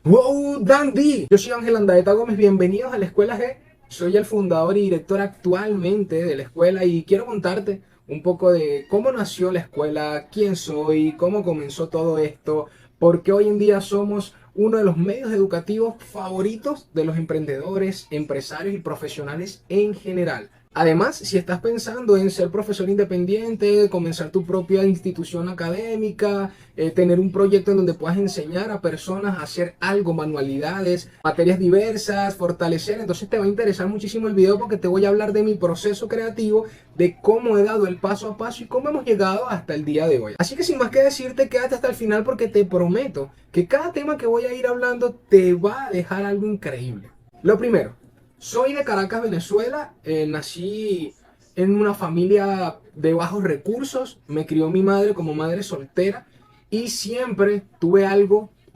¡Wow, Dandy! Yo soy Ángel Andaeta Gómez, bienvenidos a la Escuela G. Soy el fundador y director actualmente de la escuela y quiero contarte un poco de cómo nació la escuela, quién soy, cómo comenzó todo esto, porque hoy en día somos uno de los medios educativos favoritos de los emprendedores, empresarios y profesionales en general. Además, si estás pensando en ser profesor independiente, comenzar tu propia institución académica, tener un proyecto en donde puedas enseñar a personas a hacer algo, manualidades, materias diversas, fortalecer, entonces te va a interesar muchísimo el video porque te voy a hablar de mi proceso creativo, de cómo he dado el paso a paso y cómo hemos llegado hasta el día de hoy. Así que sin más que decirte, quédate hasta el final porque te prometo que cada tema que voy a ir hablando te va a dejar algo increíble. Lo primero, soy de Caracas, Venezuela. Nací en una familia de bajos recursos. Me crió mi madre como madre soltera. Y siempre tuve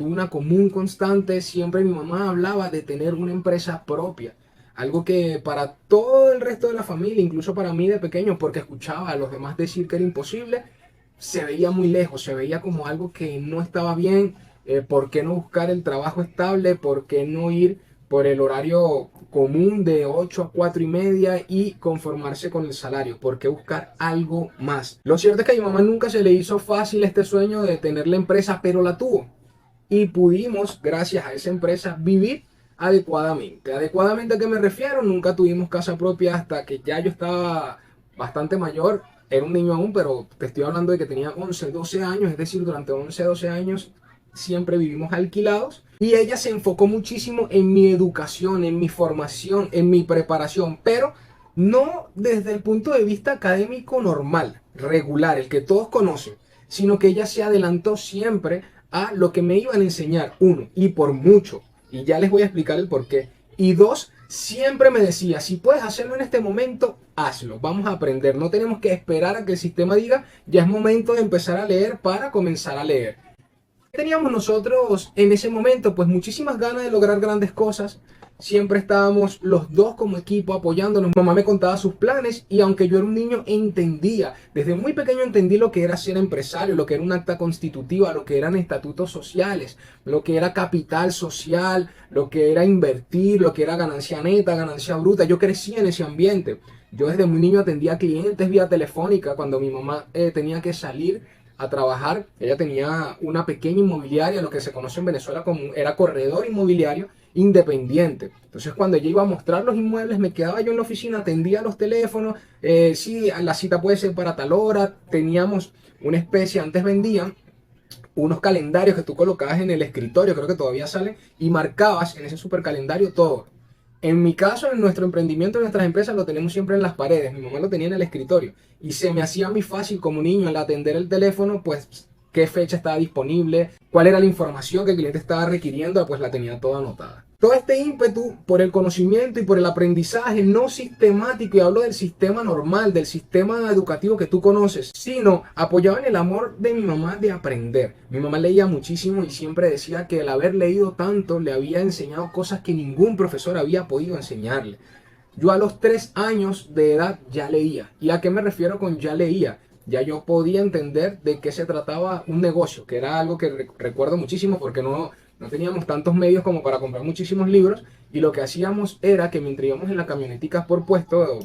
una común constante. Siempre mi mamá hablaba de tener una empresa propia. Algo que para todo el resto de la familia, incluso para mí de pequeño, porque escuchaba a los demás decir que era imposible, se veía muy lejos, se veía como algo que no estaba bien. ¿Por qué no buscar el trabajo estable? ¿Por qué no ir por el horario común de 8 a 4 y media y conformarse con el salario? ¿Por qué buscar algo más? Lo cierto es que a mi mamá nunca se le hizo fácil este sueño de tener la empresa, pero la tuvo. Y pudimos, gracias a esa empresa, vivir adecuadamente. ¿Adecuadamente a qué me refiero? Nunca tuvimos casa propia hasta que ya yo estaba bastante mayor. Era un niño aún, pero te estoy hablando de que tenía 11, 12 años, es decir, durante 11, 12 años siempre vivimos alquilados. Y ella se enfocó muchísimo en mi educación, en mi formación, en mi preparación, pero no desde el punto de vista académico normal, regular, el que todos conocen, sino que ella se adelantó siempre a lo que me iban a enseñar, uno, y por mucho, y ya les voy a explicar el por qué, y dos, siempre me decía, si puedes hacerlo en este momento, hazlo, vamos a aprender, no tenemos que esperar a que el sistema diga, ya es momento de empezar a leer para comenzar a leer. Teníamos nosotros en ese momento pues muchísimas ganas de lograr grandes cosas. Siempre estábamos los dos como equipo apoyándonos. Mamá me contaba sus planes y aunque yo era un niño entendía, desde muy pequeño entendí lo que era ser empresario, lo que era un acta constitutiva, lo que eran estatutos sociales, lo que era capital social, lo que era invertir, lo que era ganancia neta, ganancia bruta. Yo crecí en ese ambiente. Yo desde muy niño atendía clientes vía telefónica cuando mi mamá tenía que salir a trabajar. Ella tenía una pequeña inmobiliaria, lo que se conoce en Venezuela como era corredor inmobiliario independiente. Entonces cuando ella iba a mostrar los inmuebles, me quedaba yo en la oficina, atendía los teléfonos, sí, la cita puede ser para tal hora, teníamos una especie, antes vendían unos calendarios que tú colocabas en el escritorio, creo que todavía salen, y marcabas en ese super calendario todo. En mi caso, en nuestro emprendimiento, en nuestras empresas, lo tenemos siempre en las paredes. Mi mamá lo tenía en el escritorio. Y se me hacía muy fácil como niño al atender el teléfono, pues qué fecha estaba disponible, cuál era la información que el cliente estaba requiriendo, pues la tenía toda anotada. Todo este ímpetu por el conocimiento y por el aprendizaje no sistemático, y hablo del sistema normal, del sistema educativo que tú conoces, sino apoyado en el amor de mi mamá de aprender. Mi mamá leía muchísimo y siempre decía que el haber leído tanto le había enseñado cosas que ningún profesor había podido enseñarle. Yo a los 3 años de edad ya leía. ¿Y a qué me refiero con ya leía? Ya yo podía entender de qué se trataba un negocio, que era algo que recuerdo muchísimo porque no teníamos tantos medios como para comprar muchísimos libros, y lo que hacíamos era que mientras íbamos en la camionetica por puesto,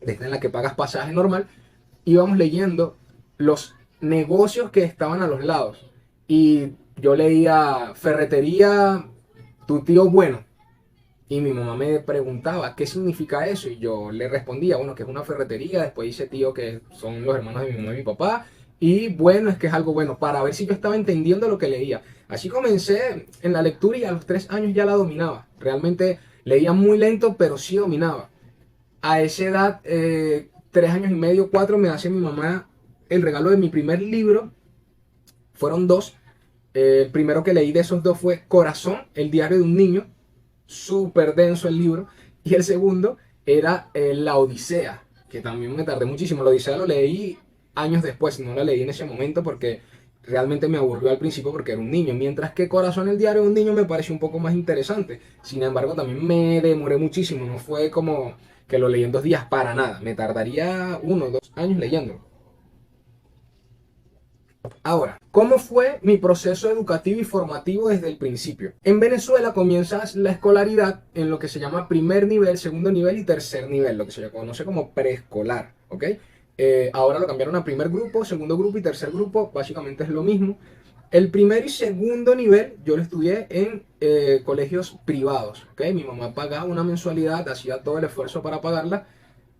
desde en la que pagas pasaje normal, íbamos leyendo los negocios que estaban a los lados. Y yo leía ferretería, tu tío bueno. Y mi mamá me preguntaba qué significa eso y yo le respondía, bueno, que es una ferretería. Después dice tío que son los hermanos de mi mamá y mi papá. Y bueno, es que es algo bueno, para ver si yo estaba entendiendo lo que leía. Así comencé en la lectura y a los 3 años ya la dominaba. Realmente leía muy lento, pero sí dominaba. A esa edad, 3 años y medio, 4, me hace mi mamá el regalo de mi primer libro. Fueron dos. El primero que leí de esos dos fue Corazón, el diario de un niño. Súper denso el libro. Y el segundo era La Odisea, que también me tardé muchísimo. La Odisea lo leí años después, no la leí en ese momento porque realmente me aburrió al principio porque era un niño. Mientras que Corazón, el diario de un niño me pareció un poco más interesante. Sin embargo, también me demoré muchísimo. No fue como que lo leí en 2 días para nada. Me tardaría 1 o 2 años leyéndolo. Ahora, ¿cómo fue mi proceso educativo y formativo desde el principio? En Venezuela comienzas la escolaridad en lo que se llama primer nivel, segundo nivel y tercer nivel, lo que se conoce como preescolar, ¿ok? Ahora lo cambiaron a primer grupo, segundo grupo y tercer grupo, básicamente es lo mismo. El primer y segundo nivel yo lo estudié en colegios privados, ¿ok? Mi mamá pagaba una mensualidad, hacía todo el esfuerzo para pagarla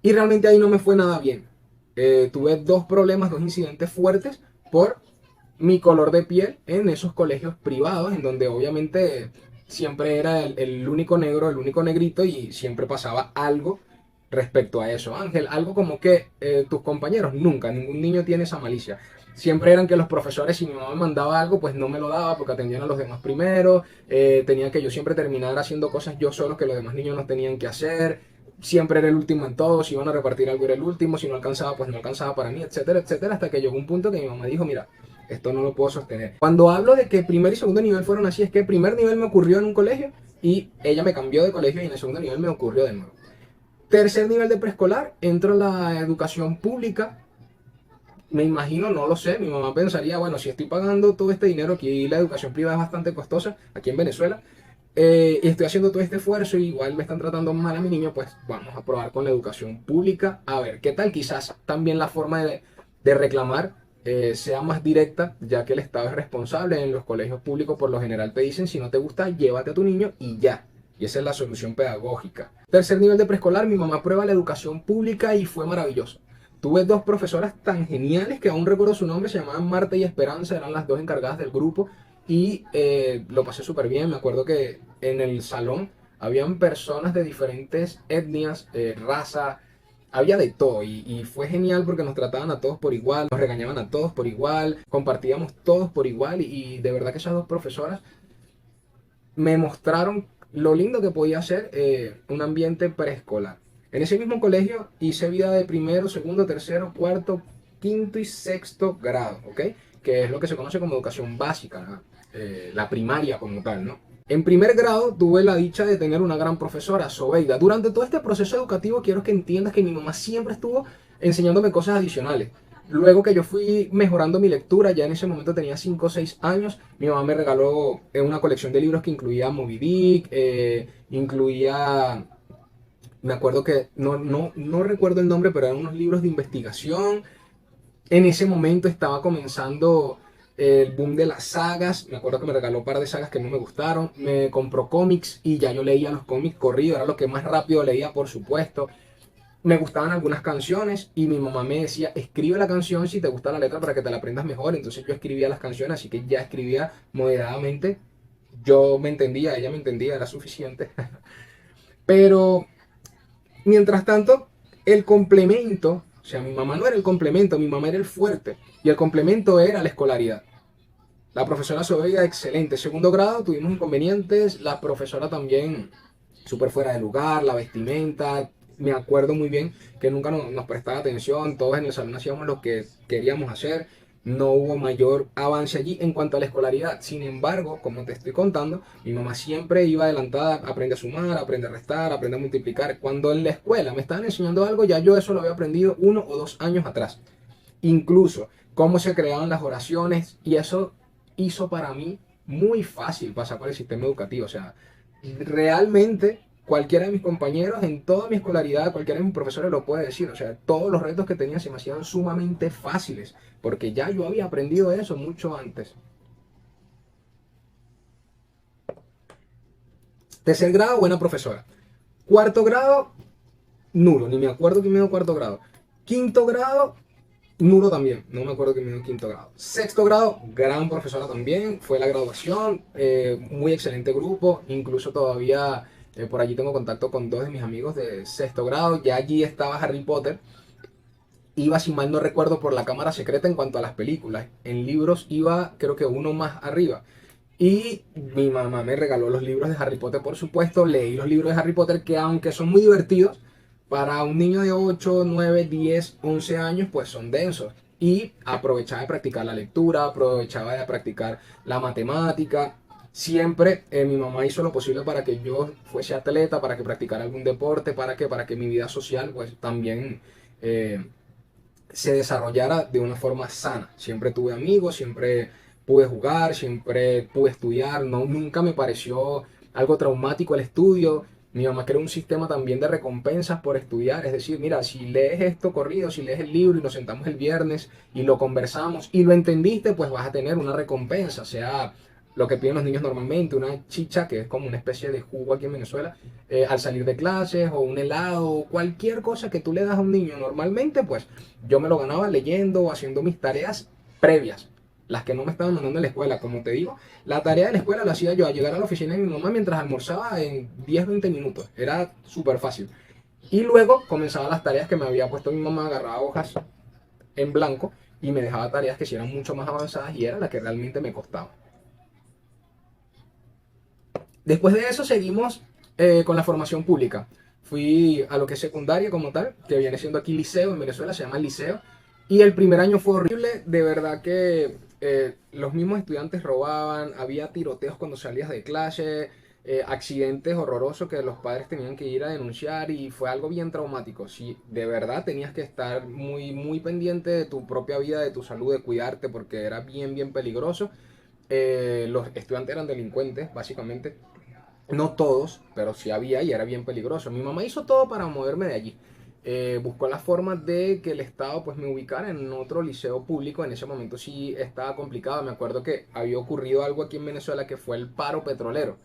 y realmente ahí no me fue nada bien. Tuve dos problemas, dos incidentes fuertes por mi color de piel en esos colegios privados, en donde obviamente siempre era el único negro, el único negrito y siempre pasaba algo respecto a eso. Ángel, algo como que tus compañeros, nunca, ningún niño tiene esa malicia. Siempre eran que los profesores, si mi mamá me mandaba algo, pues no me lo daba porque atendían a los demás primero. Tenía que yo siempre terminar haciendo cosas yo solo que los demás niños no tenían que hacer. Siempre era el último en todo, si iban a repartir algo era el último, si no alcanzaba, pues no alcanzaba para mí, etcétera, etcétera, hasta que llegó un punto que mi mamá dijo, mira, esto no lo puedo sostener. Cuando hablo de que primer y segundo nivel fueron así, es que primer nivel me ocurrió en un colegio y ella me cambió de colegio y en el segundo nivel me ocurrió de nuevo. Tercer nivel de preescolar, entro en la educación pública. Me imagino, no lo sé, mi mamá pensaría, bueno, si estoy pagando todo este dinero, aquí la educación privada es bastante costosa, aquí en Venezuela, y estoy haciendo todo este esfuerzo y igual me están tratando mal a mi niño, pues vamos a probar con la educación pública, a ver qué tal, quizás también la forma de reclamar sea más directa, ya que el Estado es responsable. En los colegios públicos por lo general te dicen, si no te gusta, llévate a tu niño y ya. Y esa es la solución pedagógica. Tercer nivel de preescolar, mi mamá prueba la educación pública y fue maravilloso. Tuve dos profesoras tan geniales que aún recuerdo su nombre, se llamaban Marta y Esperanza, eran las dos encargadas del grupo y lo pasé súper bien. Me acuerdo que en el salón habían personas de diferentes etnias, razas, había de todo y fue genial porque nos trataban a todos por igual, nos regañaban a todos por igual, compartíamos todos por igual y de verdad que esas dos profesoras me mostraron lo lindo que podía ser un ambiente preescolar. En ese mismo colegio hice vida de primero, segundo, tercero, cuarto, quinto y sexto grado, ¿ok? Que es lo que se conoce como educación básica, ¿no? La primaria como tal, ¿no? En primer grado tuve la dicha de tener una gran profesora, Sobeida. Durante todo este proceso educativo quiero que entiendas que mi mamá siempre estuvo enseñándome cosas adicionales. Luego que yo fui mejorando mi lectura, ya en ese momento tenía 5 o 6 años, mi mamá me regaló una colección de libros que incluía Moby Dick, incluía, me acuerdo que, no recuerdo el nombre, pero eran unos libros de investigación. En ese momento estaba comenzando el boom de las sagas. Me acuerdo que me regaló un par de sagas que no me gustaron. Me compró cómics y ya yo leía los cómics corridos. Era lo que más rápido leía, por supuesto. Me gustaban algunas canciones y mi mamá me decía, escribe la canción si te gusta la letra para que te la aprendas mejor. Entonces yo escribía las canciones, así que ya escribía moderadamente. Yo me entendía, ella me entendía, era suficiente. Pero mientras tanto, el complemento, o sea, mi mamá no era el complemento, mi mamá era el fuerte. Y el complemento era la escolaridad. La profesora se veía excelente. Segundo grado tuvimos inconvenientes, la profesora también súper fuera de lugar, la vestimenta. Me acuerdo muy bien que nunca nos prestaba atención, todos en el salón hacíamos lo que queríamos hacer. No hubo mayor avance allí en cuanto a la escolaridad. Sin embargo, como te estoy contando, mi mamá siempre iba adelantada, aprende a sumar, aprende a restar, aprende a multiplicar. Cuando en la escuela me estaban enseñando algo, ya yo eso lo había aprendido 1 o 2 años atrás. Incluso cómo se creaban las oraciones y eso hizo para mí muy fácil pasar por el sistema educativo. O sea, realmente cualquiera de mis compañeros en toda mi escolaridad, cualquiera de mis profesores lo puede decir. O sea, todos los retos que tenía se me hacían sumamente fáciles porque ya yo había aprendido eso mucho antes. Tercer grado, buena profesora. Cuarto grado, nulo, ni me acuerdo quién me dio cuarto grado. Quinto grado, nulo también, no me acuerdo quién me dio quinto grado. Sexto grado, gran profesora también, fue la graduación, muy excelente grupo, incluso todavía por allí tengo contacto con dos de mis amigos de sexto grado, ya allí estaba Harry Potter, iba si mal no recuerdo por la cámara secreta en cuanto a las películas, en libros iba creo que uno más arriba. Y mi mamá me regaló los libros de Harry Potter, por supuesto. Leí los libros de Harry Potter que aunque son muy divertidos, para un niño de 8 9 10 11 años, pues son densos. Y aprovechaba de practicar la lectura, aprovechaba de practicar la matemática. Siempre mi mamá hizo lo posible para que yo fuese atleta, para que practicara algún deporte, para que mi vida social pues también se desarrollara de una forma sana. Siempre tuve amigos, siempre pude jugar, siempre pude estudiar, no, nunca me pareció algo traumático el estudio. Mi mamá creó un sistema también de recompensas por estudiar, es decir, mira, si lees esto corrido, si lees el libro y nos sentamos el viernes y lo conversamos y lo entendiste, pues vas a tener una recompensa, sea lo que piden los niños normalmente, una chicha, que es como una especie de jugo aquí en Venezuela, al salir de clases, o un helado, cualquier cosa que tú le das a un niño normalmente, pues yo me lo ganaba leyendo o haciendo mis tareas previas, las que no me estaban mandando en la escuela. Como te digo, la tarea de la escuela la hacía yo a llegar a la oficina de mi mamá mientras almorzaba en 10-20 minutos. Era súper fácil. Y luego comenzaban las tareas que me había puesto mi mamá, agarraba hojas en blanco y me dejaba tareas que sí eran mucho más avanzadas y era la que realmente me costaba. Después de eso seguimos con la formación pública. Fui a lo que es secundaria como tal, que viene siendo aquí liceo en Venezuela, se llama liceo. Y el primer año fue horrible, de verdad que los mismos estudiantes robaban, había tiroteos cuando salías de clase, accidentes horrorosos que los padres tenían que ir a denunciar y fue algo bien traumático. Sí, de verdad tenías que estar muy, muy pendiente de tu propia vida, de tu salud, de cuidarte porque era bien, bien peligroso. Los estudiantes eran delincuentes, básicamente. No todos, pero sí había y era bien peligroso. Mi mamá hizo todo para moverme de allí. Buscó la forma de que el Estado pues me ubicara en otro liceo público. En ese momento sí estaba complicado. Me acuerdo que había ocurrido algo aquí en Venezuela que fue el paro petrolero.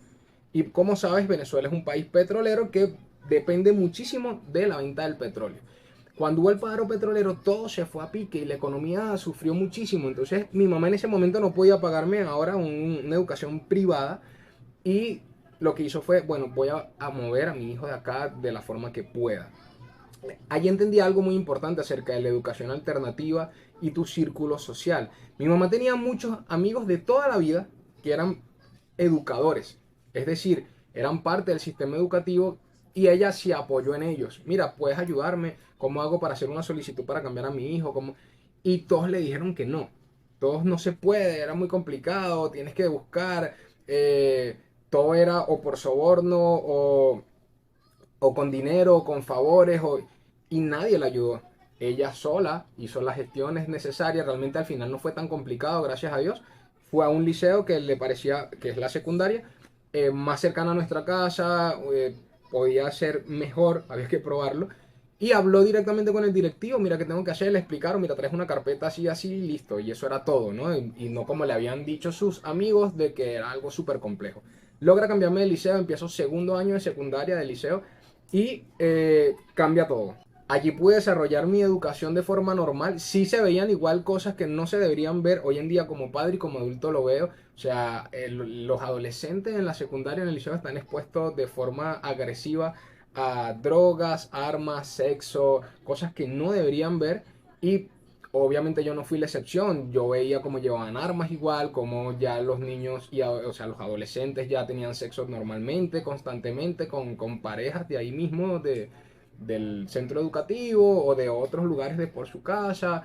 Y como sabes, Venezuela es un país petrolero que depende muchísimo de la venta del petróleo. Cuando hubo el paro petrolero, todo se fue a pique y la economía sufrió muchísimo. Entonces, mi mamá en ese momento no podía pagarme ahora una educación privada y lo que hizo fue, bueno, voy a mover a mi hijo de acá de la forma que pueda. Allí entendí algo muy importante acerca de la educación alternativa y tu círculo social. Mi mamá tenía muchos amigos de toda la vida que eran educadores, es decir, eran parte del sistema educativo y ella se apoyó en ellos. Mira, puedes ayudarme, ¿cómo hago para hacer una solicitud para cambiar a mi hijo? ¿Cómo? Y todos le dijeron que no, todos no se puede, era muy complicado, tienes que buscar, todo era o por soborno o con dinero, o con favores, y nadie la ayudó. Ella sola hizo las gestiones necesarias, realmente al final no fue tan complicado, gracias a Dios. Fue a un liceo que le parecía, que es la secundaria, más cercana a nuestra casa, podía ser mejor, había que probarlo. Y habló directamente con el directivo, mira qué tengo que hacer, le explicaron, mira, traes una carpeta así, así, listo. Y eso era todo, ¿no? Y no como le habían dicho sus amigos de que era algo súper complejo. Logra cambiarme de liceo, empiezo segundo año de secundaria de liceo y cambia todo. Allí pude desarrollar mi educación de forma normal. Sí se veían igual cosas que no se deberían ver hoy en día como padre y como adulto lo veo. O sea, los adolescentes en la secundaria, en el liceo, están expuestos de forma agresiva a drogas, armas, sexo, cosas que no deberían ver. Y obviamente yo no fui la excepción. Yo veía cómo llevaban armas igual, cómo ya los niños, o sea, los adolescentes ya tenían sexo normalmente, constantemente, con parejas de ahí mismo, del centro educativo o de otros lugares de por su casa.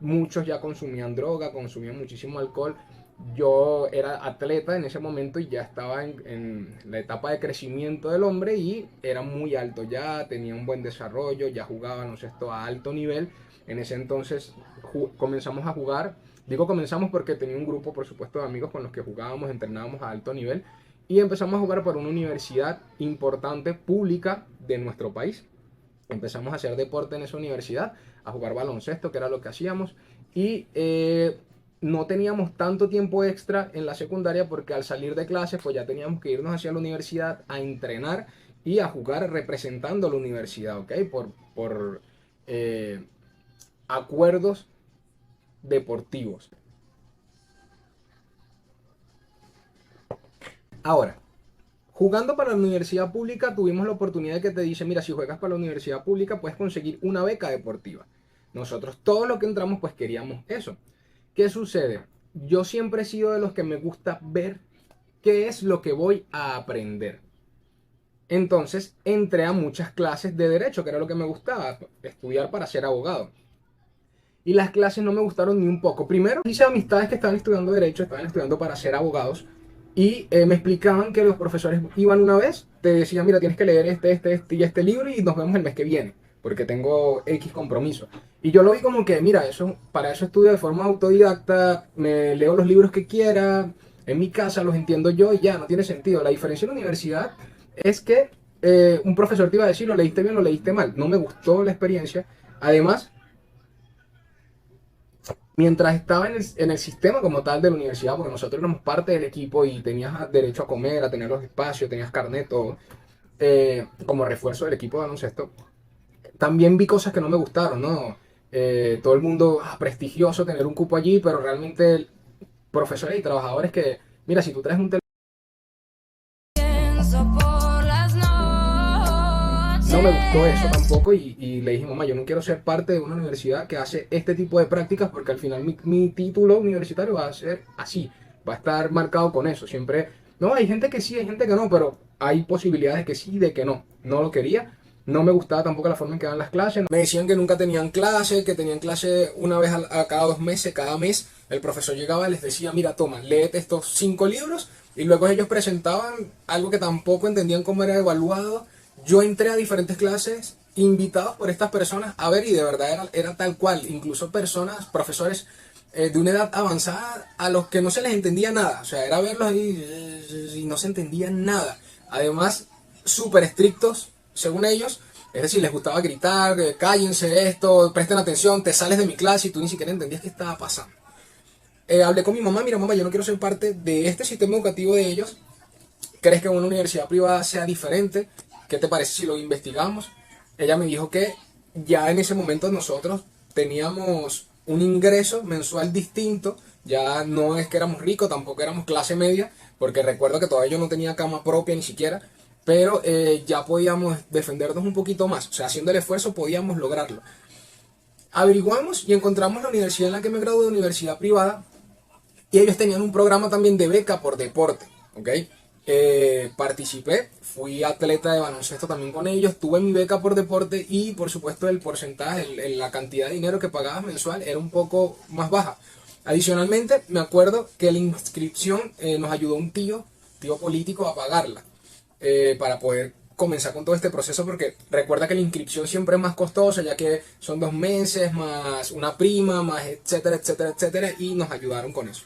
Muchos ya consumían droga, consumían muchísimo alcohol. Yo era atleta en ese momento y ya estaba en la etapa de crecimiento del hombre y era muy alto ya, tenía un buen desarrollo, ya jugaba, no sé, esto a alto nivel. En ese entonces comenzamos a jugar. Digo comenzamos porque tenía un grupo, por supuesto, de amigos con los que jugábamos, entrenábamos a alto nivel y empezamos a jugar por una universidad importante, pública de nuestro país. Empezamos a hacer deporte en esa universidad, a jugar baloncesto, que era lo que hacíamos, y no teníamos tanto tiempo extra en la secundaria porque al salir de clases pues ya teníamos que irnos hacia la universidad a entrenar y a jugar representando a la universidad, ¿ok? Por eh, acuerdos deportivos. Ahora, jugando para la universidad pública tuvimos la oportunidad de que te dice, mira, si juegas para la universidad pública puedes conseguir una beca deportiva. Nosotros todos los que entramos pues queríamos eso. ¿Qué sucede? Yo siempre he sido de los que me gusta ver qué es lo que voy a aprender. Entonces entré a muchas clases de derecho, que era lo que me gustaba, estudiar para ser abogado. Y las clases no me gustaron ni un poco. Primero hice amistades que estaban estudiando derecho, estaban estudiando para ser abogados. Y me explicaban que los profesores iban una vez, te decían, mira, tienes que leer este y este libro y nos vemos el mes que viene, porque tengo X compromiso. Y yo lo vi como que, mira, para eso estudio de forma autodidacta, me leo los libros que quiera, en mi casa los entiendo yo y ya, no tiene sentido. La diferencia en la universidad es que un profesor te iba a decir, lo leíste bien, lo leíste mal. No me gustó la experiencia. Además, mientras estaba en el sistema como tal de la universidad, porque nosotros éramos parte del equipo y tenías derecho a comer, a tener los espacios, tenías carnet, todo, como refuerzo del equipo de baloncesto, también vi cosas que no me gustaron, ¿no? Todo el mundo, prestigioso tener un cupo allí, pero realmente profesores y trabajadores que, mira, si tú traes un no me gustó eso tampoco y le dije, mamá, yo no quiero ser parte de una universidad que hace este tipo de prácticas porque al final mi título universitario va a ser así, va a estar marcado con eso. Siempre, no, hay gente que sí, hay gente que no, pero hay posibilidades que sí, de que no. No lo quería. No me gustaba tampoco la forma en que daban las clases. Me decían que nunca tenían clase, que tenían clase una vez a cada 2 meses, cada mes. El profesor llegaba y les decía, mira, toma, léete estos 5 libros. Y luego ellos presentaban algo que tampoco entendían cómo era evaluado. Yo entré a diferentes clases invitados por estas personas a ver y de verdad era tal cual. Incluso personas, profesores de una edad avanzada a los que no se les entendía nada. O sea, era verlos ahí y no se entendía nada. Además, súper estrictos según ellos. Es decir, les gustaba gritar, cállense esto, presten atención, te sales de mi clase y tú ni siquiera entendías qué estaba pasando. Hablé con mi mamá, mira mamá, yo no quiero ser parte de este sistema educativo de ellos. ¿Crees que una universidad privada sea diferente? ¿Qué te parece si lo investigamos? Ella me dijo que ya en ese momento nosotros teníamos un ingreso mensual distinto, ya no es que éramos ricos, tampoco éramos clase media, porque recuerdo que todavía yo no tenía cama propia ni siquiera, pero ya podíamos defendernos un poquito más, o sea, haciendo el esfuerzo podíamos lograrlo. Averiguamos y encontramos la universidad en la que me gradué, de universidad privada, y ellos tenían un programa también de beca por deporte, ¿ok? Participé, fui atleta de baloncesto también con ellos, tuve mi beca por deporte y por supuesto el porcentaje, la cantidad de dinero que pagabas mensual era un poco más baja. Adicionalmente, me acuerdo que la inscripción nos ayudó un tío político a pagarla para poder comenzar con todo este proceso porque recuerda que la inscripción siempre es más costosa ya que son 2 meses más una prima más etcétera etcétera etcétera y nos ayudaron con eso.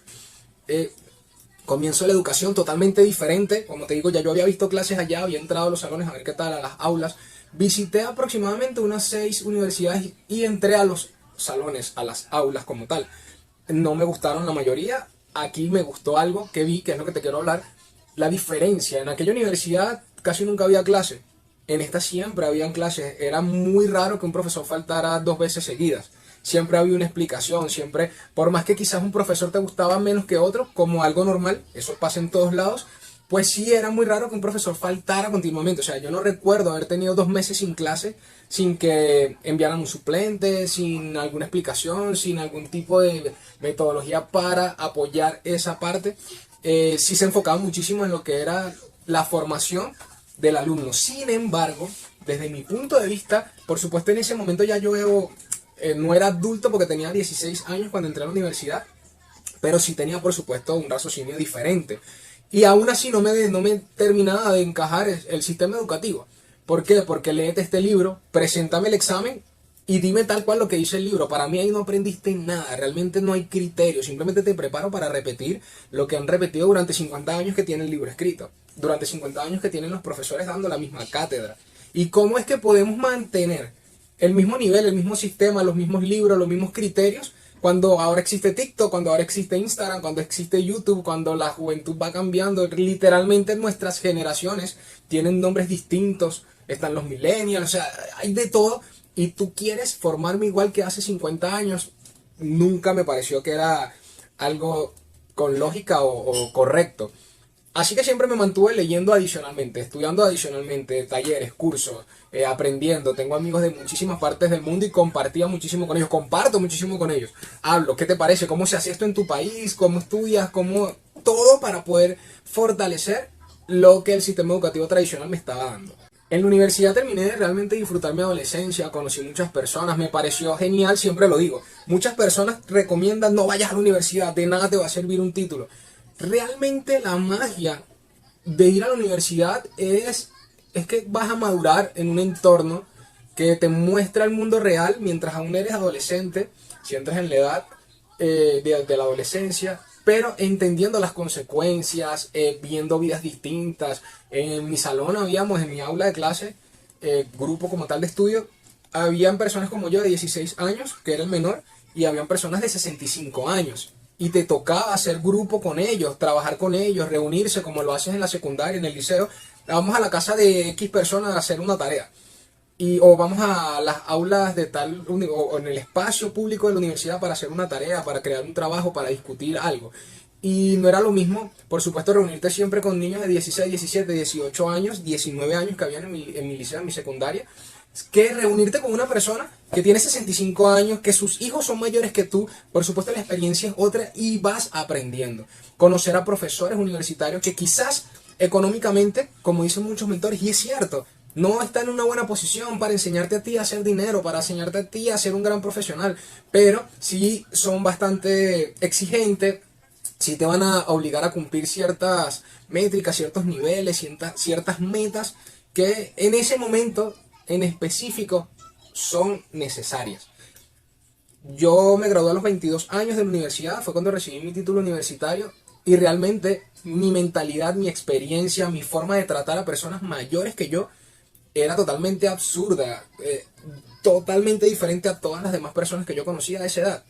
Comienzo la educación totalmente diferente, como te digo ya yo había visto clases allá, había entrado a los salones a ver qué tal, a las aulas, visité aproximadamente unas 6 universidades y entré a los salones, a las aulas como tal. No me gustaron la mayoría, aquí me gustó algo que vi, que es lo que te quiero hablar, la diferencia. En aquella universidad casi nunca había clase, en esta siempre habían clases, era muy raro que un profesor faltara 2 veces seguidas. Siempre había una explicación, siempre, por más que quizás un profesor te gustaba menos que otro, como algo normal, eso pasa en todos lados, pues sí era muy raro que un profesor faltara continuamente. O sea, yo no recuerdo haber tenido 2 meses sin clase, sin que enviaran un suplente, sin alguna explicación, sin algún tipo de metodología para apoyar esa parte. Sí se enfocaba muchísimo en lo que era la formación del alumno. Sin embargo, desde mi punto de vista, por supuesto en ese momento ya yo no era adulto porque tenía 16 años cuando entré a la universidad, pero sí tenía por supuesto un raciocinio diferente. Y aún así no me terminaba de encajar el sistema educativo. ¿Por qué? Porque léete este libro, preséntame el examen y dime tal cual lo que dice el libro. Para mí ahí no aprendiste nada, realmente no hay criterio, simplemente te preparo para repetir lo que han repetido durante 50 años que tiene el libro escrito, durante 50 años que tienen los profesores dando la misma cátedra. ¿Y cómo es que podemos mantener el mismo nivel, el mismo sistema, los mismos libros, los mismos criterios, cuando ahora existe TikTok, cuando ahora existe Instagram, cuando existe YouTube, cuando la juventud va cambiando? Literalmente nuestras generaciones tienen nombres distintos, están los millennials, o sea, hay de todo, y tú quieres formarme igual que hace 50 años. Nunca me pareció que era algo con lógica o correcto. Así que siempre me mantuve leyendo adicionalmente, estudiando adicionalmente, talleres, cursos, aprendiendo. Tengo amigos de muchísimas partes del mundo y compartía muchísimo con ellos, comparto muchísimo con ellos. Hablo, ¿qué te parece? ¿Cómo se hace esto en tu país? ¿Cómo estudias? ¿Cómo? Todo para poder fortalecer lo que el sistema educativo tradicional me estaba dando. En la universidad terminé de realmente disfrutar mi adolescencia, conocí muchas personas, me pareció genial, siempre lo digo. Muchas personas recomiendan no vayas a la universidad, de nada te va a servir un título. Realmente la magia de ir a la universidad es que vas a madurar en un entorno que te muestra el mundo real mientras aún eres adolescente, si entras en la edad de la adolescencia, pero entendiendo las consecuencias, viendo vidas distintas. En mi salón habíamos, en mi aula de clase, grupo como tal de estudio, habían personas como yo de 16 años, que era el menor, y habían personas de 65 años. Y te tocaba hacer grupo con ellos, trabajar con ellos, reunirse como lo haces en la secundaria, en el liceo. Vamos a la casa de X personas a hacer una tarea. O vamos a las aulas de tal, o en el espacio público de la universidad para hacer una tarea, para crear un trabajo, para discutir algo. Y no era lo mismo, por supuesto, reunirte siempre con niños de 16, 17, 18 años, 19 años que habían en mi liceo, en mi secundaria, que reunirte con una persona que tiene 65 años, que sus hijos son mayores que tú. Por supuesto, la experiencia es otra y vas aprendiendo. Conocer a profesores universitarios que quizás económicamente, como dicen muchos mentores, y es cierto, no está en una buena posición para enseñarte a ti a hacer dinero, para enseñarte a ti a ser un gran profesional, pero sí son bastante exigentes, sí te van a obligar a cumplir ciertas métricas, ciertos niveles, ciertas metas que en ese momento en específico son necesarias. Yo me gradué a los 22 años de la universidad, fue cuando recibí mi título universitario, y realmente mi mentalidad, mi experiencia, mi forma de tratar a personas mayores que yo era totalmente absurda, totalmente diferente a todas las demás personas que yo conocía a esa edad.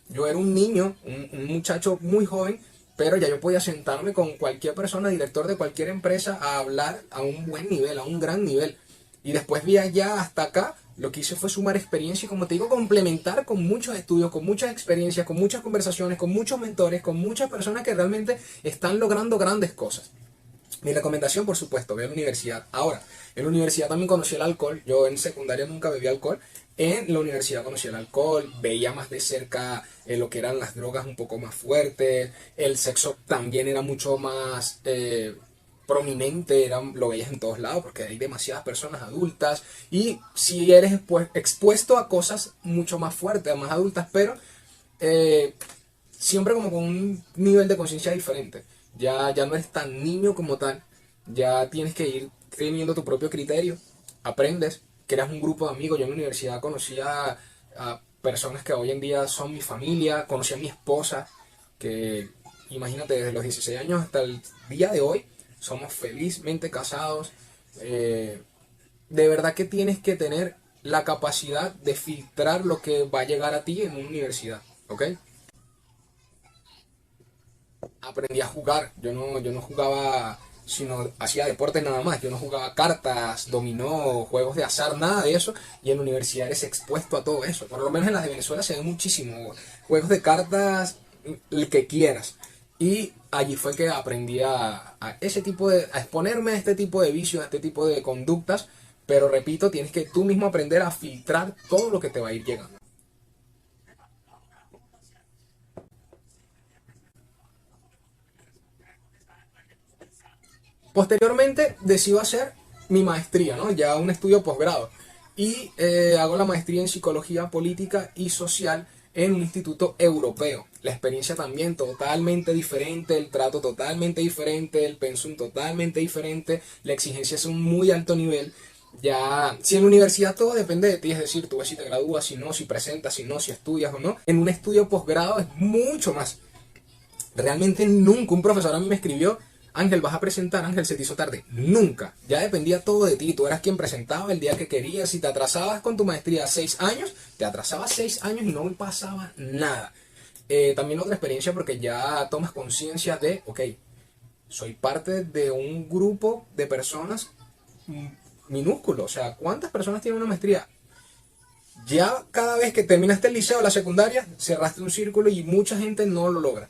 Yo era un niño, un muchacho muy joven, pero ya yo podía sentarme con cualquier persona, director de cualquier empresa, a hablar a un buen nivel, a un gran nivel. Y después vi allá hasta acá, lo que hice fue sumar experiencia y, como te digo, complementar con muchos estudios, con muchas experiencias, con muchas conversaciones, con muchos mentores, con muchas personas que realmente están logrando grandes cosas. Mi recomendación, por supuesto, ve a la universidad. Ahora, en la universidad también conocí el alcohol. Yo en secundaria nunca bebí alcohol. En la universidad conocí el alcohol, veía más de cerca lo que eran las drogas un poco más fuertes. El sexo también era mucho más prominente, lo veías en todos lados porque hay demasiadas personas adultas. Y si eres expuesto a cosas mucho más fuertes, más adultas, pero siempre como con un nivel de conciencia diferente. Ya no eres tan niño como tal, ya tienes que ir teniendo tu propio criterio, aprendes, creas un grupo de amigos. Yo en la universidad conocí a personas que hoy en día son mi familia, conocí a mi esposa, que imagínate, desde los 16 años hasta el día de hoy, somos felizmente casados. De verdad que tienes que tener la capacidad de filtrar lo que va a llegar a ti en una universidad, ¿ok? Aprendí a jugar. Yo no jugaba, sino hacía deportes nada más. Yo no jugaba cartas, dominó, juegos de azar, nada de eso. Y en la universidad eres expuesto a todo eso. Por lo menos en las de Venezuela se ve muchísimo. Juegos de cartas, el que quieras. Y allí fue que aprendí a exponerme a este tipo de vicios, a este tipo de conductas. Pero repito, tienes que tú mismo aprender a filtrar todo lo que te va a ir llegando. Posteriormente decido hacer mi maestría, ¿no? Ya un estudio posgrado. Y hago la maestría en psicología política y social en un instituto europeo. La experiencia también totalmente diferente, el trato totalmente diferente, el pensum totalmente diferente, la exigencia es un muy alto nivel. Ya, si en la universidad todo depende de ti, es decir, tú ves si te gradúas, si no, si presentas, si no, si estudias o no. En un estudio posgrado es mucho más. Realmente nunca un profesor a mí me escribió: Ángel, vas a presentar, Ángel, se te hizo tarde. Nunca. Ya dependía todo de ti. Tú eras quien presentaba el día que querías. Si te atrasabas con tu maestría 6 años, te atrasabas 6 años y no pasaba nada. También otra experiencia porque ya tomas conciencia de, ok, soy parte de un grupo de personas minúsculo. O sea, ¿cuántas personas tienen una maestría? Ya cada vez que terminaste el liceo o la secundaria, cerraste un círculo y mucha gente no lo logra.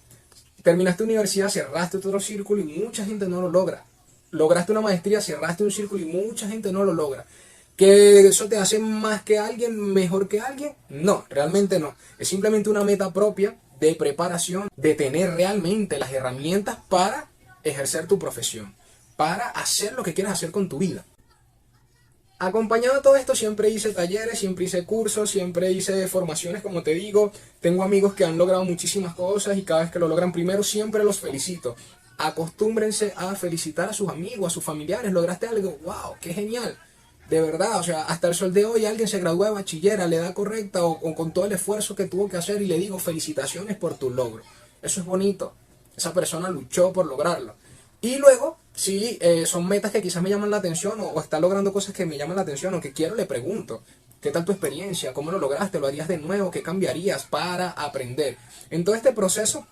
Terminaste universidad, cerraste otro círculo y mucha gente no lo logra. Lograste una maestría, cerraste un círculo y mucha gente no lo logra. ¿Que eso te hace más que alguien, mejor que alguien? No, realmente no. Es simplemente una meta propia de preparación, de tener realmente las herramientas para ejercer tu profesión, para hacer lo que quieras hacer con tu vida. Acompañado de todo esto, siempre hice talleres, siempre hice cursos, siempre hice formaciones, como te digo. Tengo amigos que han logrado muchísimas cosas y cada vez que lo logran primero siempre los felicito. Acostúmbrense a felicitar a sus amigos, a sus familiares. Lograste algo, wow, qué genial. De verdad, o sea, hasta el sol de hoy alguien se gradúa de bachiller a la edad correcta o con todo el esfuerzo que tuvo que hacer y le digo felicitaciones por tu logro. Eso es bonito. Esa persona luchó por lograrlo. Y luego, si son metas que quizás me llaman la atención o está logrando cosas que me llaman la atención o que quiero, le pregunto. ¿Qué tal tu experiencia? ¿Cómo lo lograste? ¿Lo harías de nuevo? ¿Qué cambiarías para aprender? En todo este proceso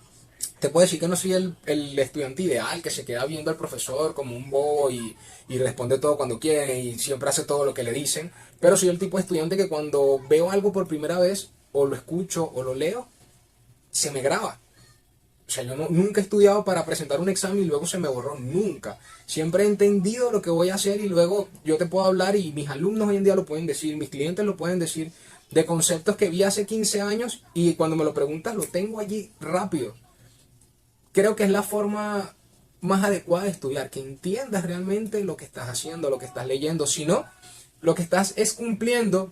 te puedo decir que no soy el estudiante ideal que se queda viendo al profesor como un bobo y responde todo cuando quiere y siempre hace todo lo que le dicen, pero soy el tipo de estudiante que cuando veo algo por primera vez o lo escucho o lo leo, se me graba. O sea, yo nunca he estudiado para presentar un examen y luego se me borró, nunca. Siempre he entendido lo que voy a hacer y luego yo te puedo hablar y mis alumnos hoy en día lo pueden decir, mis clientes lo pueden decir, de conceptos que vi hace 15 años y cuando me lo preguntas lo tengo allí rápido. Creo que es la forma más adecuada de estudiar, que entiendas realmente lo que estás haciendo, lo que estás leyendo. Si no, lo que estás es cumpliendo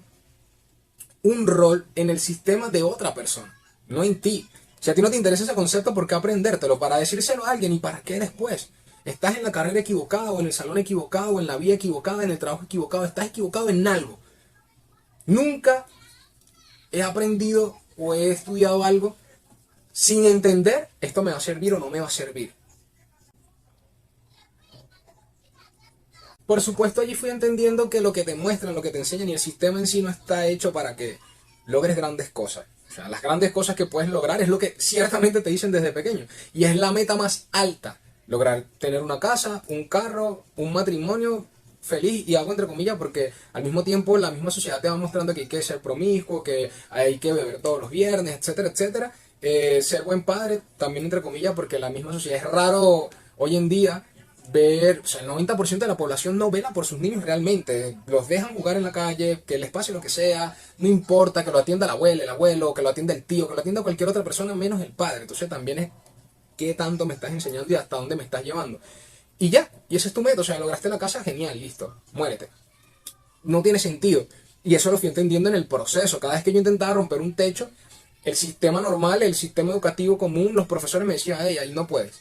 un rol en el sistema de otra persona, no en ti. Si a ti no te interesa ese concepto, ¿por qué aprendértelo? ¿Para decírselo a alguien y para qué después? Estás en la carrera equivocada, o en el salón equivocado, o en la vía equivocada, en el trabajo equivocado, estás equivocado en algo. Nunca he aprendido o he estudiado algo sin entender esto me va a servir o no me va a servir. Por supuesto, allí fui entendiendo que lo que te muestran, lo que te enseñan y el sistema en sí no está hecho para que logres grandes cosas. O sea, las grandes cosas que puedes lograr es lo que ciertamente te dicen desde pequeño. Y es la meta más alta. Lograr tener una casa, un carro, un matrimonio feliz, y hago entre comillas porque al mismo tiempo la misma sociedad te va mostrando que hay que ser promiscuo, que hay que beber todos los viernes, etcétera, etcétera. Ser buen padre también entre comillas porque la misma sociedad es raro hoy en día ver, o sea, el 90% de la población no vela por sus niños realmente, los dejan jugar en la calle, que les pase lo que sea, no importa, que lo atienda la abuela, el abuelo, que lo atienda el tío, que lo atienda cualquier otra persona menos el padre. Entonces también es qué tanto me estás enseñando y hasta dónde me estás llevando. Y ya, y ese es tu método, o sea, lograste la casa, genial, listo, muérete. No tiene sentido. Y eso lo fui entendiendo en el proceso. Cada vez que yo intentaba romper un techo, el sistema normal, el sistema educativo común, los profesores me decían, hey, ahí no puedes.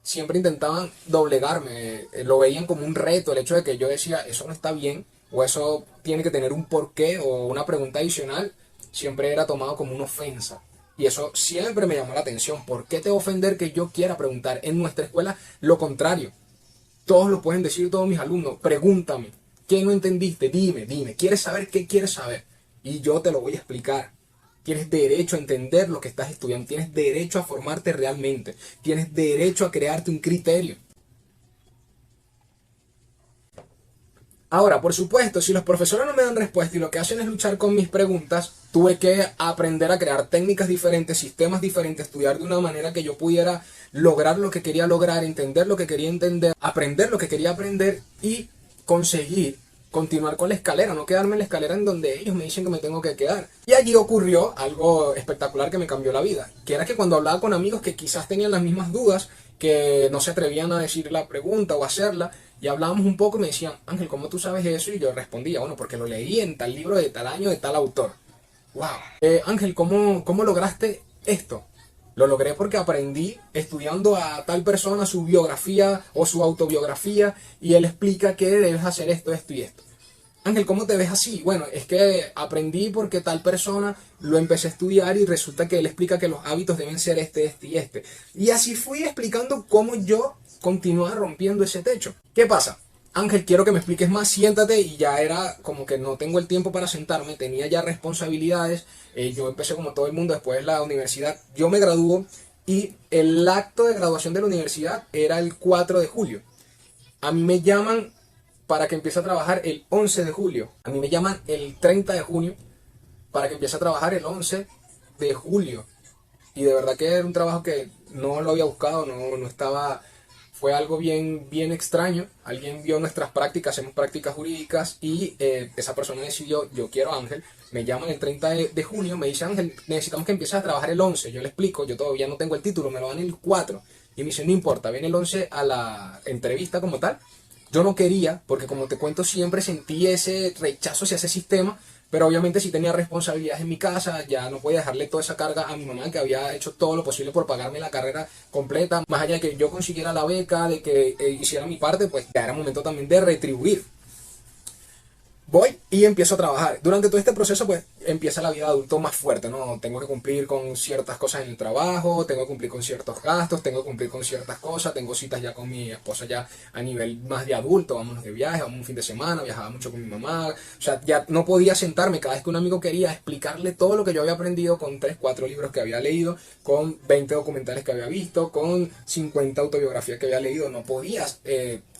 Siempre intentaban doblegarme, lo veían como un reto, el hecho de que yo decía, eso no está bien, o eso tiene que tener un porqué o una pregunta adicional, siempre era tomado como una ofensa. Y eso siempre me llamó la atención. ¿Por qué te va a ofender que yo quiera preguntar? En nuestra escuela, lo contrario. Todos lo pueden decir, todos mis alumnos. Pregúntame. ¿Qué no entendiste? Dime. ¿Quieres saber qué quieres saber? Y yo te lo voy a explicar. Tienes derecho a entender lo que estás estudiando. Tienes derecho a formarte realmente. Tienes derecho a crearte un criterio. Ahora, por supuesto, si los profesores no me dan respuesta y lo que hacen es luchar con mis preguntas, tuve que aprender a crear técnicas diferentes, sistemas diferentes, estudiar de una manera que yo pudiera lograr lo que quería lograr, entender lo que quería entender, aprender lo que quería aprender y conseguir continuar con la escalera, no quedarme en la escalera en donde ellos me dicen que me tengo que quedar. Y allí ocurrió algo espectacular que me cambió la vida, que era que cuando hablaba con amigos que quizás tenían las mismas dudas, que no se atrevían a decir la pregunta o hacerla, y hablábamos un poco y me decían, Ángel, ¿cómo tú sabes eso? Y yo respondía, bueno, porque lo leí en tal libro de tal año de tal autor. ¡Wow! Ángel, ¿cómo lograste esto? Lo logré porque aprendí estudiando a tal persona su biografía o su autobiografía y él explica que debes hacer esto, esto y esto. Ángel, ¿cómo te ves así? Bueno, es que aprendí porque tal persona lo empecé a estudiar y resulta que él explica que los hábitos deben ser este y este. Y así fui explicando cómo yo continuaba rompiendo ese techo. ¿Qué pasa? Ángel, quiero que me expliques más, siéntate, y ya era como que no tengo el tiempo para sentarme, tenía ya responsabilidades, yo empecé como todo el mundo después de la universidad, yo me graduó y el acto de graduación de la universidad era el 4 de julio. A mí me llaman para que empiece a trabajar el 11 de julio, a mí me llaman el 30 de junio para que empiece a trabajar el 11 de julio. Y de verdad que era un trabajo que no lo había buscado, no estaba... Fue algo bien extraño. Alguien vio nuestras prácticas, hacemos prácticas jurídicas y esa persona decidió, yo quiero a Ángel. Me llaman el 30 de junio, me dice, Ángel, necesitamos que empieces a trabajar el 11. Yo le explico, yo todavía no tengo el título, me lo dan el 4. Y me dice, no importa, viene el 11 a la entrevista como tal. Yo no quería, porque como te cuento, siempre sentí ese rechazo hacia ese sistema. Pero obviamente sí tenía responsabilidades en mi casa, ya no podía dejarle toda esa carga a mi mamá que había hecho todo lo posible por pagarme la carrera completa. Más allá de que yo consiguiera la beca, de que hiciera mi parte, pues ya era momento también de retribuir. Voy y empiezo a trabajar. Durante todo este proceso, pues, empieza la vida de adulto más fuerte, ¿no? Tengo que cumplir con ciertas cosas en el trabajo, tengo que cumplir con ciertos gastos, tengo que cumplir con ciertas cosas, tengo citas ya con mi esposa ya a nivel más de adulto, vámonos de viaje, vamos un fin de semana, viajaba mucho con mi mamá, o sea, ya no podía sentarme cada vez que un amigo quería explicarle todo lo que yo había aprendido con 3 4 libros que había leído, con 20 documentales que había visto, con 50 autobiografías que había leído, no podías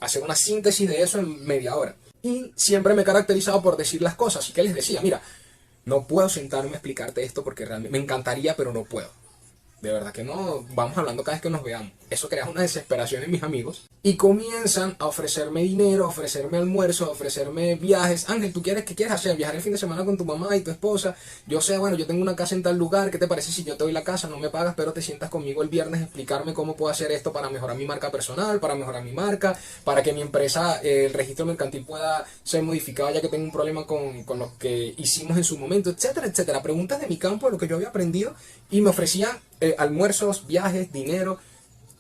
hacer una síntesis de eso en media hora. Y siempre me he caracterizado por decir las cosas. Así que les decía, mira, no puedo sentarme a explicarte esto porque realmente me encantaría, pero no puedo. De verdad que no, vamos hablando cada vez que nos veamos. Eso crea una desesperación en mis amigos y comienzan a ofrecerme dinero, a ofrecerme almuerzo, a ofrecerme viajes. Ángel, ¿tú qué quieres hacer? ¿Viajar el fin de semana con tu mamá y tu esposa? Yo sé, bueno, yo tengo una casa en tal lugar. ¿Qué te parece si yo te doy la casa? No me pagas, pero te sientas conmigo el viernes a explicarme cómo puedo hacer esto para mejorar mi marca personal, para mejorar mi marca, para que mi empresa, el registro mercantil pueda ser modificado ya que tengo un problema con lo que hicimos en su momento, etcétera, etcétera. Preguntas de mi campo, de lo que yo había aprendido y me ofrecían almuerzos, viajes, dinero.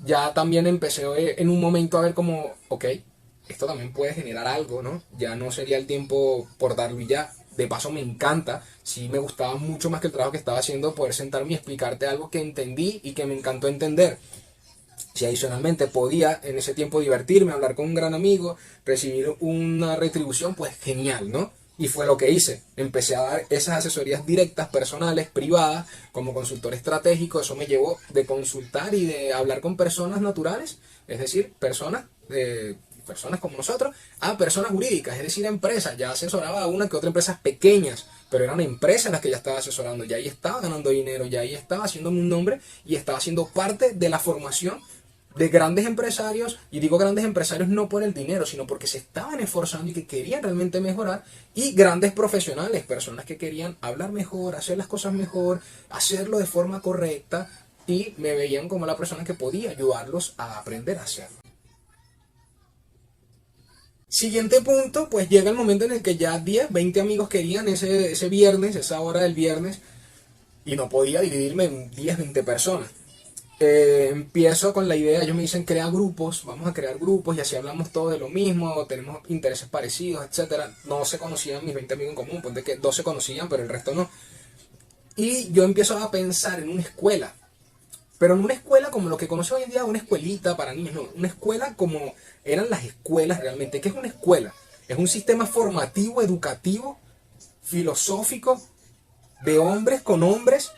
Ya también empecé en un momento a ver como, ok, esto también puede generar algo, ¿no? Ya no sería el tiempo por darlo y ya. De paso me encanta, sí me gustaba mucho más que el trabajo que estaba haciendo, poder sentarme y explicarte algo que entendí y que me encantó entender. Si adicionalmente podía en ese tiempo divertirme, hablar con un gran amigo, recibir una retribución, pues genial, ¿no? Y fue lo que hice. Empecé a dar esas asesorías directas, personales, privadas, como consultor estratégico. Eso me llevó de consultar y de hablar con personas naturales, es decir, personas como nosotros, a personas jurídicas, es decir, empresas. Ya asesoraba a una que otra empresas pequeñas, pero eran empresas las que ya estaba asesorando. Ya ahí estaba ganando dinero, ya ahí estaba haciéndome un nombre y estaba siendo parte de la formación de grandes empresarios, y digo grandes empresarios no por el dinero, sino porque se estaban esforzando y que querían realmente mejorar, y grandes profesionales, personas que querían hablar mejor, hacer las cosas mejor, hacerlo de forma correcta, y me veían como la persona que podía ayudarlos a aprender a hacerlo. Siguiente punto, pues llega el momento en el que ya 10 20 amigos querían ese viernes, esa hora del viernes, y no podía dividirme en 10 20 personas. Empiezo con la idea, ellos me dicen crea grupos, vamos a crear grupos y así hablamos todos de lo mismo, tenemos intereses parecidos, etcétera. No se conocían mis 20 amigos en común, ponte que 2 se conocían, pero el resto no. Y yo empiezo a pensar en una escuela, pero en una escuela como lo que conoce hoy en día, una escuelita para niños, no, una escuela como eran las escuelas realmente. ¿Qué es una escuela? Es un sistema formativo, educativo, filosófico, de hombres con hombres,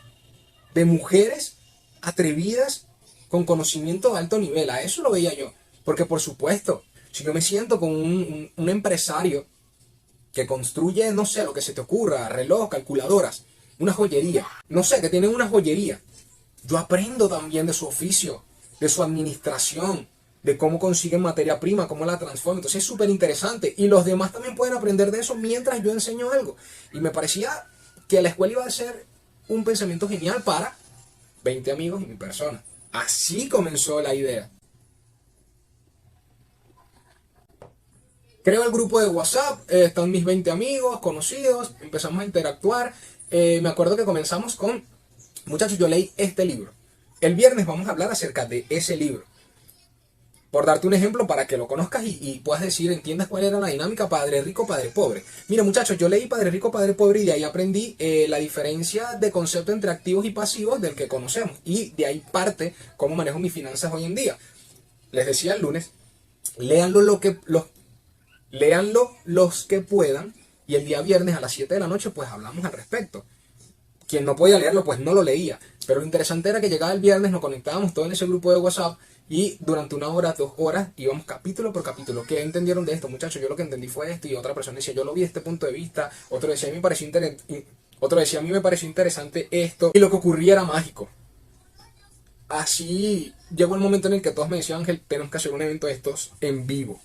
de mujeres atrevidas, con conocimiento de alto nivel. A eso lo veía yo. Porque por supuesto, si yo me siento con un empresario que construye, no sé, lo que se te ocurra, reloj, calculadoras, una joyería, no sé, que tiene una joyería, yo aprendo también de su oficio, de su administración, de cómo consiguen materia prima, cómo la transforman. Entonces es súper interesante. Y los demás también pueden aprender de eso mientras yo enseño algo. Y me parecía que la escuela iba a ser un pensamiento genial para 20 amigos y mi persona. Así comenzó la idea. Creo el grupo de WhatsApp, están mis 20 amigos, conocidos, empezamos a interactuar. Me acuerdo que comenzamos con, muchachos, yo leí este libro. El viernes vamos a hablar acerca de ese libro. Por darte un ejemplo para que lo conozcas y puedas decir, entiendas cuál era la dinámica, Padre Rico, Padre Pobre. Mira muchachos, yo leí Padre Rico, Padre Pobre y de ahí aprendí la diferencia de concepto entre activos y pasivos del que conocemos. Y de ahí parte cómo manejo mis finanzas hoy en día. Les decía el lunes, léanlo, léanlo los que puedan y el día viernes a las 7 de la noche pues hablamos al respecto. Quien no podía leerlo pues no lo leía. Pero lo interesante era que llegaba el viernes, nos conectábamos todos en ese grupo de WhatsApp y durante 1 hora, 2 horas íbamos capítulo por capítulo. ¿Qué entendieron de esto, muchachos? Yo lo que entendí fue esto, y otra persona decía, yo lo vi desde este punto de vista. Otro decía, a mí me pareció interesante esto. Y lo que ocurría era mágico. Así llegó el momento en el que todos me decían, Ángel, tenemos que hacer un evento de estos en vivo.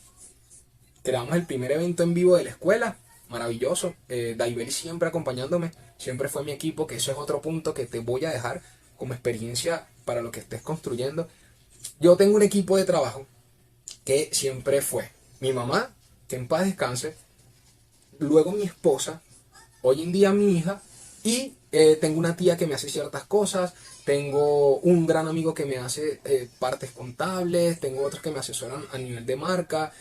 Creamos el primer evento en vivo de la escuela. Maravilloso. Daibel siempre acompañándome. Siempre fue mi equipo, que eso es otro punto que te voy a dejar como experiencia para lo que estés construyendo. Yo tengo un equipo de trabajo que siempre fue mi mamá, que en paz descanse, luego mi esposa, hoy en día mi hija, y tengo una tía que me hace ciertas cosas, tengo un gran amigo que me hace partes contables, tengo otros que me asesoran a nivel de marca,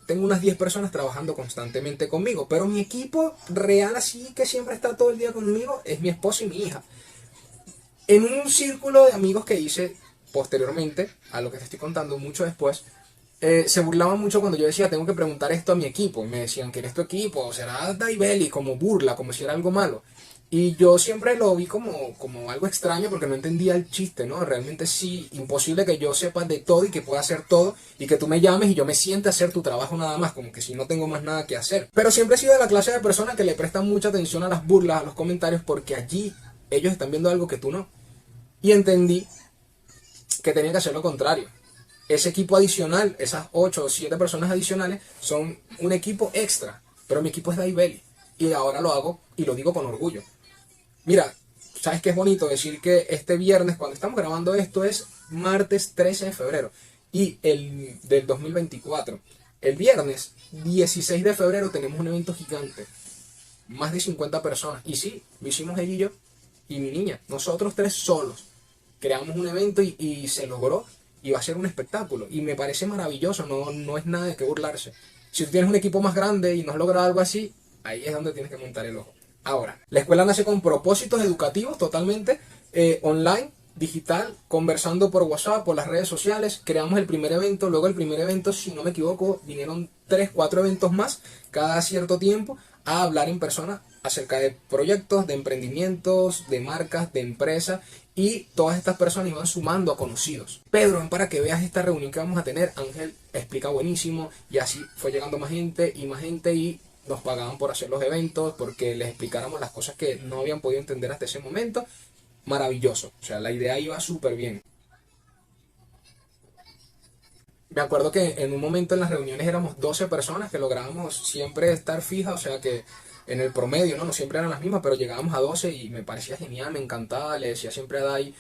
tengo unas 10 personas trabajando constantemente conmigo, pero mi equipo real así que siempre está todo el día conmigo es mi esposa y mi hija. En un círculo de amigos que hice posteriormente, a lo que te estoy contando mucho después, se burlaban mucho cuando yo decía, tengo que preguntar esto a mi equipo. Y me decían, ¿quién es tu equipo? O será Daibeli, como burla, como si era algo malo. Y yo siempre lo vi como algo extraño porque no entendía el chiste, ¿no? Realmente sí, imposible que yo sepa de todo y que pueda hacer todo y que tú me llames y yo me siente a hacer tu trabajo nada más, como que si no tengo más nada que hacer. Pero siempre he sido de la clase de persona que le prestan mucha atención a las burlas, a los comentarios, porque allí ellos están viendo algo que tú no. Y entendí que tenía que hacer lo contrario. Ese equipo adicional, esas 8 o 7 personas adicionales, son un equipo extra. Pero mi equipo es Daibeli. Y ahora lo hago y lo digo con orgullo. Mira, ¿sabes qué es bonito? Decir que este viernes, cuando estamos grabando esto, es martes 13 de febrero. Y el del 2024. El viernes 16 de febrero tenemos un evento gigante. Más de 50 personas. Y sí, lo hicimos él y yo. Y mi niña. Nosotros 3 solos. Creamos un evento y se logró. Y va a ser un espectáculo. Y me parece maravilloso. No es nada de que burlarse. Si tú tienes un equipo más grande y no has logrado algo así, ahí es donde tienes que montar el ojo. Ahora, la escuela nace con propósitos educativos totalmente online, digital, conversando por WhatsApp, por las redes sociales. Creamos el primer evento, luego el primer evento, si no me equivoco, vinieron 3, 4 eventos más cada cierto tiempo a hablar en persona acerca de proyectos, de emprendimientos, de marcas, de empresas, y todas estas personas iban sumando a conocidos. Pedro, ven para que veas esta reunión que vamos a tener. Ángel explica buenísimo, y así fue llegando más gente y nos pagaban por hacer los eventos, porque les explicáramos las cosas que no habían podido entender hasta ese momento. Maravilloso, o sea, la idea iba súper bien. Me acuerdo que en un momento en las reuniones éramos 12 personas que lográbamos siempre estar fijas, o sea que en el promedio, ¿no? No siempre eran las mismas, pero llegábamos a 12 y me parecía genial, me encantaba, le decía siempre a Dai,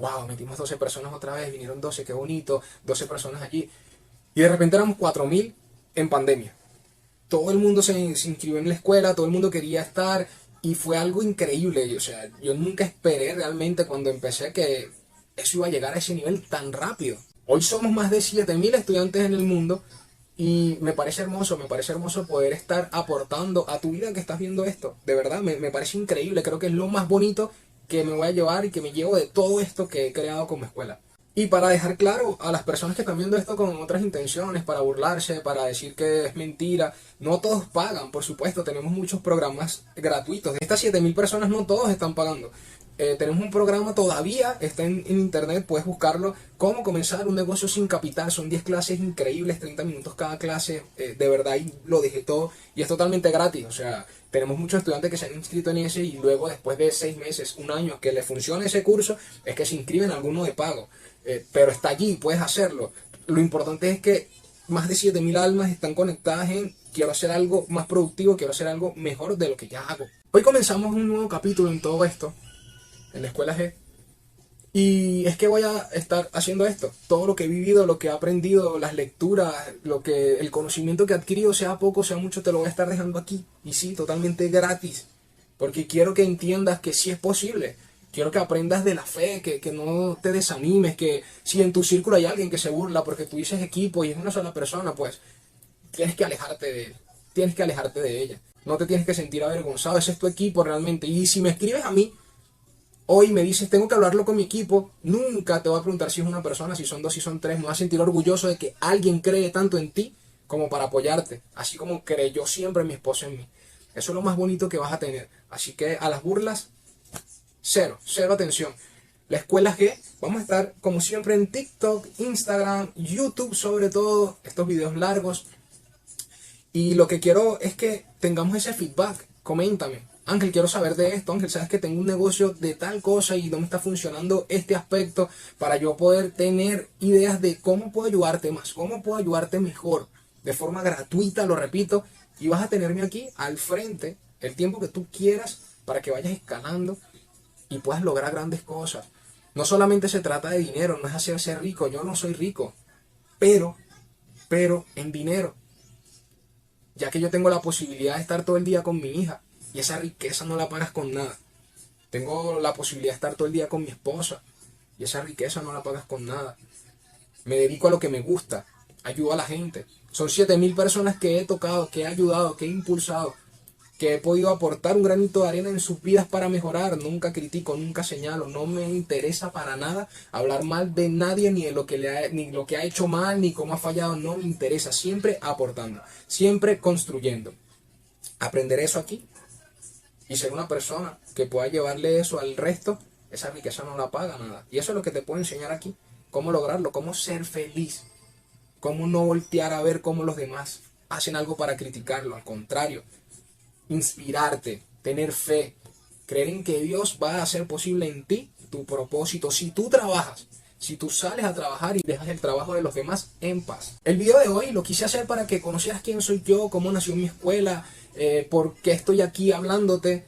wow, metimos 12 personas otra vez, vinieron 12, qué bonito, 12 personas allí. Y de repente éramos 4.000 en pandemia. Todo el mundo se inscribió en la escuela, todo el mundo quería estar y fue algo increíble. O sea, yo nunca esperé realmente cuando empecé que eso iba a llegar a ese nivel tan rápido. Hoy somos más de 7.000 estudiantes en el mundo y me parece hermoso poder estar aportando a tu vida que estás viendo esto. De verdad, me parece increíble, creo que es lo más bonito que me voy a llevar y que me llevo de todo esto que he creado como escuela. Y para dejar claro a las personas que están viendo esto con otras intenciones, para burlarse, para decir que es mentira, no todos pagan, por supuesto, tenemos muchos programas gratuitos. De estas 7.000 personas no todos están pagando. Tenemos un programa todavía, está en internet, puedes buscarlo, cómo comenzar un negocio sin capital. Son 10 clases increíbles, 30 minutos cada clase, de verdad, y lo dejé todo y es totalmente gratis. O sea, tenemos muchos estudiantes que se han inscrito en ese y luego después de 6 meses, un año que les funcione ese curso, es que se inscriben a alguno de pago. Pero está allí, puedes hacerlo. Lo importante es que más de 7.000 almas están conectadas en quiero hacer algo más productivo, quiero hacer algo mejor de lo que ya hago. Hoy comenzamos un nuevo capítulo en todo esto, en la Escuela G. Y es que voy a estar haciendo esto. Todo lo que he vivido, lo que he aprendido, las lecturas, el conocimiento que he adquirido, sea poco, sea mucho, te lo voy a estar dejando aquí. Y sí, totalmente gratis. Porque quiero que entiendas que sí es posible. Quiero que aprendas de la fe, que no te desanimes, que si en tu círculo hay alguien que se burla porque tú dices equipo y es una sola persona, pues tienes que alejarte de él, tienes que alejarte de ella. No te tienes que sentir avergonzado, ese es tu equipo realmente. Y si me escribes a mí hoy y me dices tengo que hablarlo con mi equipo, nunca te voy a preguntar si es una persona, si son dos, si son tres. Me voy a sentir orgulloso de que alguien cree tanto en ti como para apoyarte, así como creyó siempre mi esposa en mí. Eso es lo más bonito que vas a tener. Así que a las burlas, cero atención. La Escuela G, vamos a estar como siempre en TikTok, Instagram, YouTube sobre todo, estos videos largos. Y lo que quiero es que tengamos ese feedback, coméntame. Ángel, quiero saber de esto. Ángel, sabes que tengo un negocio de tal cosa y no me está funcionando este aspecto, para yo poder tener ideas de cómo puedo ayudarte más, cómo puedo ayudarte mejor, de forma gratuita, lo repito. Y vas a tenerme aquí al frente el tiempo que tú quieras para que vayas escalando y puedas lograr grandes cosas. No solamente se trata de dinero, no es hacerse rico. Yo no soy rico, pero en dinero, ya que yo tengo la posibilidad de estar todo el día con mi hija y esa riqueza no la pagas con nada. Tengo la posibilidad de estar todo el día con mi esposa y esa riqueza no la pagas con nada. Me dedico a lo que me gusta ayudo a la gente. Son 7.000 personas que he tocado, que he ayudado, que he impulsado, que he podido aportar un granito de arena en sus vidas para mejorar. Nunca critico, nunca señalo, no me interesa para nada hablar mal de nadie, ni de lo que ni lo que ha hecho mal, ni cómo ha fallado, no me interesa. Siempre aportando, siempre construyendo. Aprender eso aquí y ser una persona que pueda llevarle eso al resto, esa riqueza no la paga nada. Y eso es lo que te puedo enseñar aquí, cómo lograrlo, cómo ser feliz, cómo no voltear a ver cómo los demás hacen algo para criticarlo, al contrario, inspirarte, tener fe, creer en que Dios va a hacer posible en ti tu propósito. Si tú trabajas, si tú sales a trabajar y dejas el trabajo de los demás en paz. El video de hoy lo quise hacer para que conocieras quién soy yo, cómo nació mi escuela, por qué estoy aquí hablándote,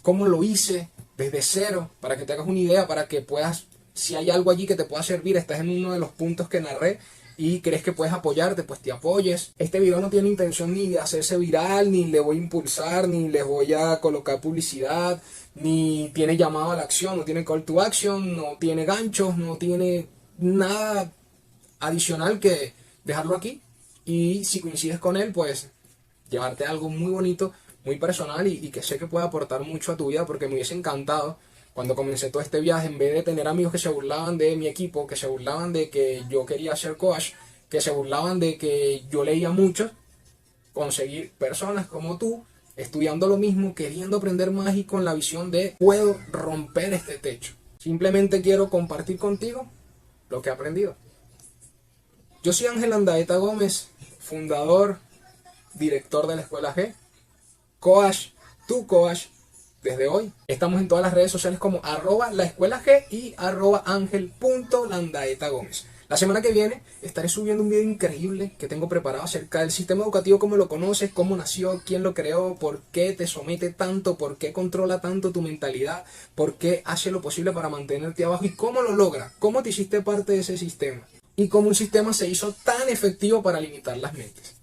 cómo lo hice desde cero, para que te hagas una idea, para que puedas, si hay algo allí que te pueda servir, estás en uno de los puntos que narré y crees que puedes apoyarte, pues te apoyes. Este video no tiene intención ni de hacerse viral, ni le voy a impulsar, ni le voy a colocar publicidad, ni tiene llamado a la acción, no tiene call to action, no tiene ganchos, no tiene nada adicional que dejarlo aquí. Y si coincides con él, pues llevarte algo muy bonito, muy personal y que sé que puede aportar mucho a tu vida, porque me hubiese encantado cuando comencé todo este viaje, en vez de tener amigos que se burlaban de mi equipo, que se burlaban de que yo quería ser coach, que se burlaban de que yo leía mucho, conseguir personas como tú, estudiando lo mismo, queriendo aprender más y con la visión de puedo romper este techo. Simplemente quiero compartir contigo lo que he aprendido. Yo soy Ángel Andaeta Gómez, fundador, director de la Escuela G, coach, tu coach. Desde hoy estamos en todas las redes sociales como @laescuelag y @angel.landaetagomez. La semana que viene estaré subiendo un video increíble que tengo preparado acerca del sistema educativo, cómo lo conoces, cómo nació, quién lo creó, por qué te somete tanto, por qué controla tanto tu mentalidad, por qué hace lo posible para mantenerte abajo y cómo lo logra, cómo te hiciste parte de ese sistema y cómo un sistema se hizo tan efectivo para limitar las mentes.